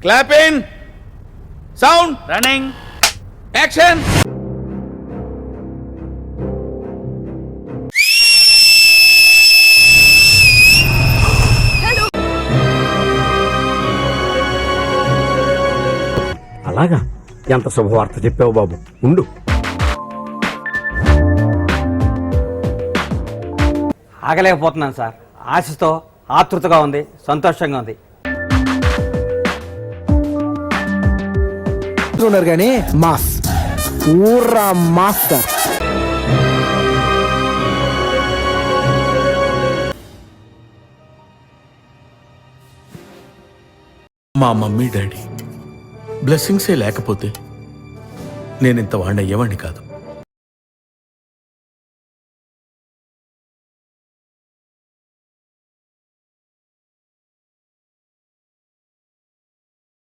Clap in, sound, running, action. అలాగా? ఎంత శుభవార్త చెప్పావు బాబు, ఉండు. ఆగలేకపోతున్నాను సార్. ఆశతో ఆతృతగా ఉంది, సంతోషంగా ఉంది. ఉన్నారు కానీ మాస్ ఊర్రా మాస్టర్. మా మమ్మీ డాడీ బ్లెస్సింగ్సే లేకపోతే నేను ఇంత వాడిని అయ్యేవాడిని కాదు.